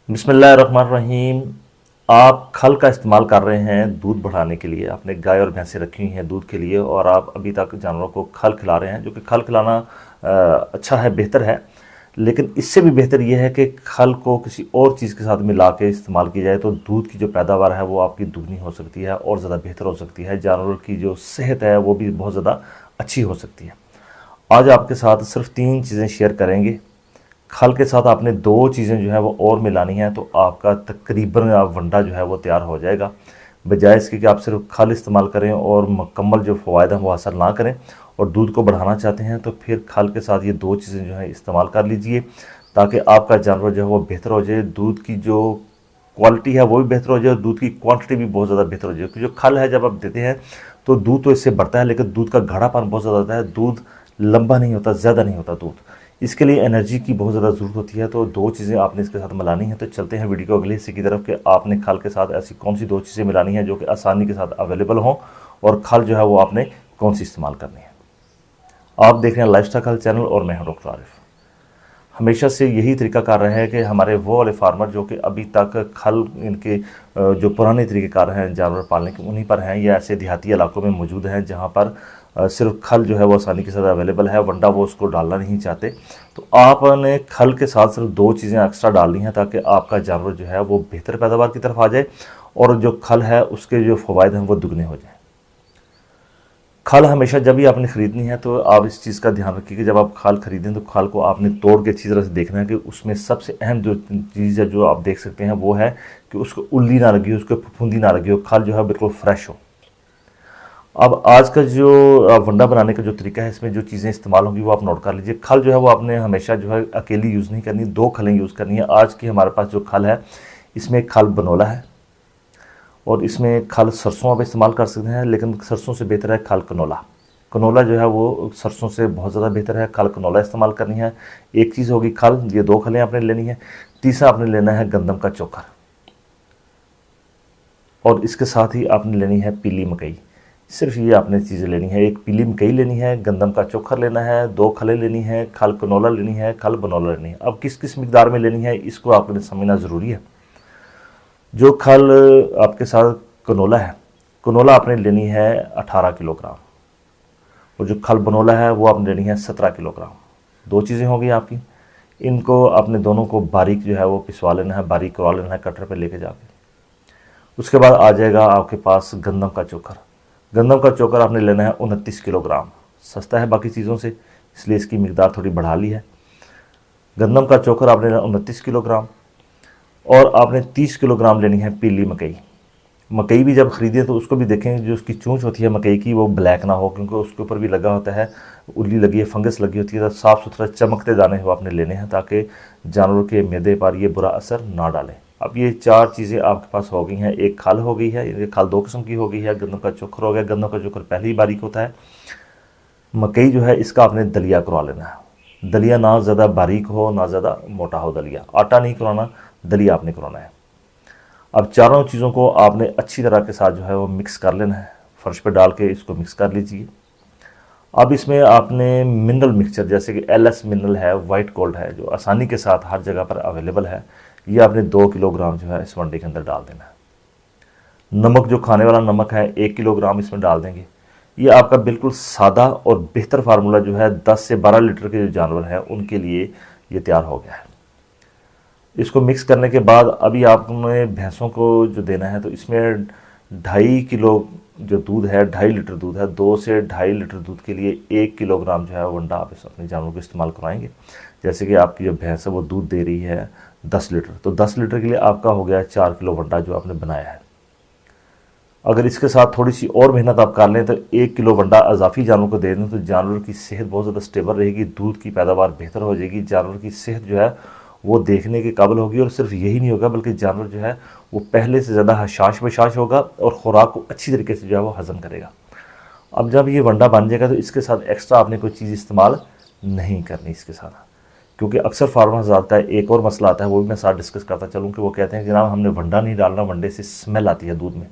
बिस्मिल्लाहिर्रहमानिर्रहीम। आप खल का इस्तेमाल कर रहे हैं दूध बढ़ाने के लिए। आपने गाय और भैंसें रखी हुई हैं दूध के लिए और आप अभी तक जानवरों को खल खिला रहे हैं, जो कि खल खिलाना अच्छा है, बेहतर है। लेकिन इससे भी बेहतर यह है कि खल को किसी और चीज़ के साथ मिला के इस्तेमाल की जाए तो दूध की जो पैदावार है वो आपकी दुगनी हो सकती है और ज़्यादा बेहतर हो सकती है। जानवर की जो सेहत है वो भी बहुत ज़्यादा अच्छी हो सकती है। आज आपके साथ सिर्फ 3 चीज़ें शेयर करेंगे। खल के साथ आपने 2 चीज़ें जो है वो और मिलानी है तो आपका तकरीबन वंडा जो है वो तैयार हो जाएगा। बजाय इसके कि आप सिर्फ खल इस्तेमाल करें और मुकम्मल जो फ़वायद हैं वो हासिल ना करें और दूध को बढ़ाना चाहते हैं, तो फिर खल के साथ ये 2 चीज़ें जो है इस्तेमाल कर लीजिए ताकि आपका जानवर जो है वो बेहतर हो जाए। दूध की जो क्वालिटी है वो भी बेहतर हो जाए और दूध की क्वांटिटी भी बहुत ज़्यादा बेहतर हो जाए। क्योंकि जो खल है जब आप देते हैं तो दूध तो इससे बढ़ता है, लेकिन दूध का गाढ़ापन बहुत ज़्यादा होता है, दूध लंबा नहीं होता, ज़्यादा नहीं होता दूध। इसके लिए एनर्जी की बहुत ज़्यादा ज़रूरत होती है। तो 2 चीज़ें आपने इसके साथ मिलानी है। तो चलते हैं वीडियो को अगले हिस्से की तरफ कि आपने खल के साथ ऐसी कौन सी 2 चीज़ें मिलानी है जो कि आसानी के साथ अवेलेबल हों और खल जो है वो आपने कौन सी इस्तेमाल करनी है। आप देख रहे हैं लाइफस्टाइल खल चैनल और मैं हूं डॉक्टर आरिफ। हमेशा से यही तरीकाकार रहा है कि हमारे वो वाले फार्मर जो कि अभी तक खल इनके जो पुराने तरीक़ेकार हैं जानवर पालने के, उन्हीं पर हैं या ऐसे देहाती इलाकों में मौजूद हैं जहाँ पर सिर्फ खल जो है वो आसानी के साथ अवेलेबल है, वंडा वो उसको डालना नहीं चाहते। तो आपने खल के साथ सिर्फ 2 चीज़ें एक्स्ट्रा डालनी हैं ताकि आपका जानवर जो है वो बेहतर पैदावार की तरफ आ जाए और जो खल है उसके जो फ़वायद हैं वो दुगने हो जाएँ। खल हमेशा जब भी आपने ख़रीदनी है तो आप इस चीज़ का ध्यान रखिए कि जब आप खल ख़रीदें तो खल को आपने तोड़ के अच्छी तरह से देखना है कि उसमें सबसे अहम जो चीज़ है जो आप देख सकते हैं वो है कि उसको उल्ली ना लगी हो, उसको फफूंदी ना लगी हो, खल जो है बिल्कुल फ्रेश हो। अब आज का जो वंडा बनाने का जो तरीका है, इसमें जो चीज़ें इस्तेमाल होंगी वो आप नोट कर लीजिए। खल जो है वो आपने हमेशा जो है अकेली यूज़ नहीं करनी, 2 खलें यूज़ करनी है। आज की हमारे पास जो खल है इसमें खल बनोला है और इसमें खल सरसों आप इस्तेमाल कर सकते हैं, लेकिन सरसों से बेहतर है खल कनोला। कनोला जो है वो सरसों से बहुत ज़्यादा बेहतर है, खल कनोला इस्तेमाल करनी है। एक चीज़ होगी खल, ये 2 खलें आपने लेनी है। तीसरा आपने लेना है गंदम का चोकर और इसके साथ ही आपने लेनी है पीली मकई। सिर्फ ये आपने चीज़ें लेनी है, एक पीली मकई लेनी है, गंदम का चोकर लेना है, 2 खलें लेनी है, खल कनोला लेनी है, खल बनोला लेनी है। अब किस किस मिकदार में लेनी है इसको आपने समझना ज़रूरी है। जो खल आपके साथ कनोला है, कनोला आपने लेनी है 18 किलोग्राम और जो खल बनोला है वो आपने लेनी है 17 किलोग्राम। 2 चीज़ें हो गई आपकी। इनको आपने दोनों को बारीक जो है वो पिसवा लेना है, बारीक करवा लेना है कटर पे लेके जाके। उसके बाद आ जाएगा आपके पास गंदम का चोकर। गंदम का चोकर आपने लेना है 29 किलोग्राम। सस्ता है बाकी चीज़ों से, इसलिए इसकी मिकदार थोड़ी बढ़ा ली है। गंदम का चोकर आपने लेना 29 किलोग्राम और आपने 30 किलोग्राम लेनी है पीली मकई। मकई भी जब ख़रीदें तो उसको भी देखें जो उसकी चूंच होती है मकई की वो ब्लैक ना हो, क्योंकि उसके ऊपर भी लगा होता है, उल्ली लगी है, फंगस लगी होती है। तो साफ़ सुथरा चमकते दाने वो आपने लेने हैं ताकि जानवर के मैदे पर ये बुरा असर ना डालें। अब ये 4 चीज़ें आपके पास हो गई हैं। एक खल हो गई है, ये खल 2 किस्म की हो गई है। गंदम का चोकर हो गया, गंदम का चोकर पहले ही बारीक होता है। मकई जो है इसका आपने दलिया करवा लेना है। दलिया ना ज़्यादा बारीक हो ना ज़्यादा मोटा हो, दलिया आटा नहीं करवाना, दलिया आपने करवाना है। अब चारों चीज़ों को आपने अच्छी तरह के साथ जो है वो मिक्स कर लेना है, फर्श पे डाल के इसको मिक्स कर लीजिए। अब इसमें आपने मिनरल मिक्सचर जैसे कि LS मिनरल है, वाइट गोल्ड है, जो आसानी के साथ हर जगह पर अवेलेबल है, ये आपने 2 किलोग्राम जो है इस वंडे के अंदर डाल देना है। नमक जो खाने वाला नमक है 1 किलोग्राम इसमें डाल देंगे। ये आपका बिल्कुल सादा और बेहतर फार्मूला जो है 10 से 12 लीटर के जो जानवर हैं उनके लिए ये तैयार हो गया है। इसको मिक्स करने के बाद अभी आपने भैंसों को जो देना है तो इसमें 2.5 किलो जो दूध है, 2.5 लीटर दूध है, 2 से 2.5 लीटर दूध के लिए 1 किलोग्राम जो है वंडा आप अपने जानवरों को इस्तेमाल करवाएंगे। जैसे कि आपकी जो भैंस है वो दूध दे रही है 10 लीटर, तो 10 लीटर के लिए आपका हो गया 4 किलो वंडा जो आपने बनाया है। अगर इसके साथ थोड़ी सी और मेहनत आप कर लें तो 1 किलो वंडा अजाफी जानवर को दे दें तो जानवर की सेहत बहुत ज़्यादा स्टेबल रहेगी, दूध की पैदावार बेहतर हो जाएगी, जानवर की सेहत जो है वो देखने के काबिल होगी। और सिर्फ यही नहीं होगा बल्कि जानवर जो है वो पहले से ज़्यादा हशाश बशाश होगा और ख़ुराक को अच्छी तरीके से जो है वो हज़म करेगा। अब जब ये वंडा बन जाएगा तो इसके साथ एक्स्ट्रा आपने कोई चीज़ इस्तेमाल नहीं करनी इसके साथ, क्योंकि अक्सर फार्मर्स आता है, एक और मसला आता है वो भी मैं साथ डिस्कस करता चलूँ कि वो कहते हैं कि जनाब हमने वंडा नहीं डालना, वंडे से स्मेल आती है दूध में।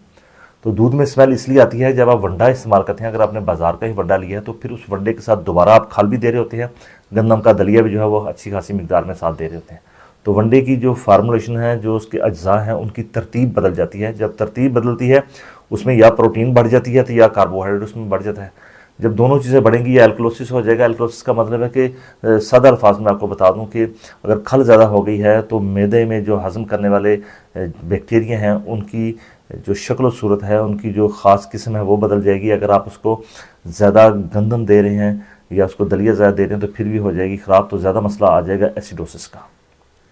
तो दूध में स्मेल इसलिए आती है जब आप वंडा इस्तेमाल करते हैं, अगर आपने बाजार का ही वंडा लिया है तो फिर उस वंडे के साथ दोबारा आप खल भी दे रहे होते हैं, गंदम का दलिया भी जो है वो अच्छी खासी मिकदार में साथ दे रहे होते हैं। तो वनडे की जो फार्मूलेशन है, जो उसके अज्जा हैं, उनकी तरतीब बदल जाती है। जब तरतीब बदलती है उसमें या प्रोटीन बढ़ जाती है तो या कार्बोहाइड्रेट उसमें बढ़ जाता है। जब दोनों चीज़ें बढ़ेंगी या एल्कलोसिस हो जाएगा। एल्कलोसिस का मतलब है कि सादा अल्फाज में आपको बता दूं कि अगर खल ज़्यादा हो गई है तो मैदे में जो हज़म करने वाले बैक्टीरिया हैं उनकी जो शक्ल सूरत है, उनकी जो ख़ास किस्म है वो बदल जाएगी। अगर आप उसको ज़्यादा गंदम दे रहे हैं या उसको दलिया ज़्यादा दे रहे हैं तो फिर भी हो जाएगी ख़राब। तो ज़्यादा मसला आ जाएगा एसिडोसिस का।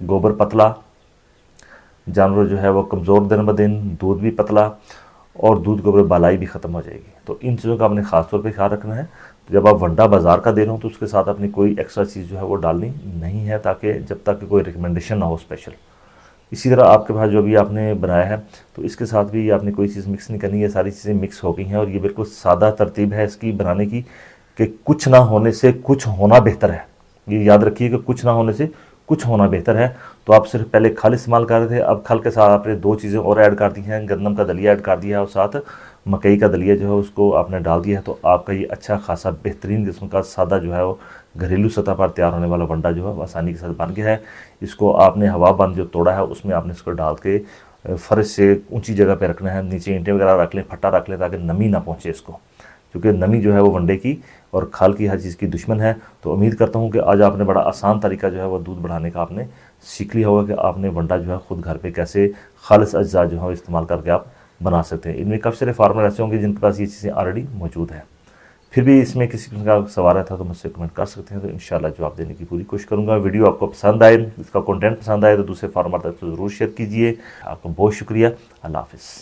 गोबर पतला, जानवर जो है वो कमज़ोर दिन ब दिन, दूध भी पतला और दूध के ऊपर बालाई भी ख़त्म हो जाएगी। तो इन चीज़ों का आपने ख़ास तौर पे ख्याल रखना है। तो जब आप वंडा बाज़ार का दे रहे हो तो उसके साथ अपनी कोई एक्स्ट्रा चीज़ जो है वो डालनी नहीं है, ताकि जब तक कि कोई रिकमेंडेशन ना हो स्पेशल। इसी तरह आपके पास जो भी आपने बनाया है तो इसके साथ भी आपने कोई चीज़ मिक्स नहीं करनी है। सारी चीज़ें मिक्स हो गई हैं और ये बिल्कुल सादा तरतीब है इसकी बनाने की कि कुछ ना होने से कुछ होना बेहतर है। ये याद रखिए कि कुछ ना होने से कुछ होना बेहतर है। तो आप सिर्फ पहले खल इस्तेमाल कर रहे थे, अब खल के साथ आपने दो चीज़ें और ऐड कर दी हैं। गंदम का दलिया ऐड कर दिया है और साथ मकई का दलिया जो है उसको आपने डाल दिया है। तो आपका ये अच्छा खासा बेहतरीन किस्म का सादा जो है वो घरेलू सतह पर तैयार होने वाला वंडा जो है वो आसानी के साथ बन गया है। इसको आपने हवा बंद जो तोड़ा है उसमें आपने इसको डाल के फर्श से ऊंची जगह पे रखना है। नीचे ईंटें वगैरह रख लें, फट्टा रख लें ताकि नमी ना पहुँचे इसको, क्योंकि नमी जो है वो वनडे की और खाल की हर चीज़ की दुश्मन है। तो उम्मीद करता हूँ कि आज आपने बड़ा आसान तरीका जो है वो दूध बढ़ाने का आपने सीख लिया होगा कि आपने वंडा जो है ख़ुद घर पे कैसे खालिस अज्जा जो है इस्तेमाल करके आप बना सकते हैं। इनमें काफ़ी सारे फार्मर ऐसे होंगे जिनके पास ये चीज़ें ऑलरेडी मौजूद हैं। फिर भी इसमें किसी किस्म का सवाल है था तो मुझसे कमेंट कर सकते हैं, तो इंशाल्लाह जवाब देने की पूरी कोशिश करूँगा। वीडियो आपको पसंद आए, इसका कंटेंट पसंद आए तो दूसरे फार्मर तक तो ज़रूर शेयर कीजिए। आपका बहुत शुक्रिया। अल्लाह हाफ़िज़।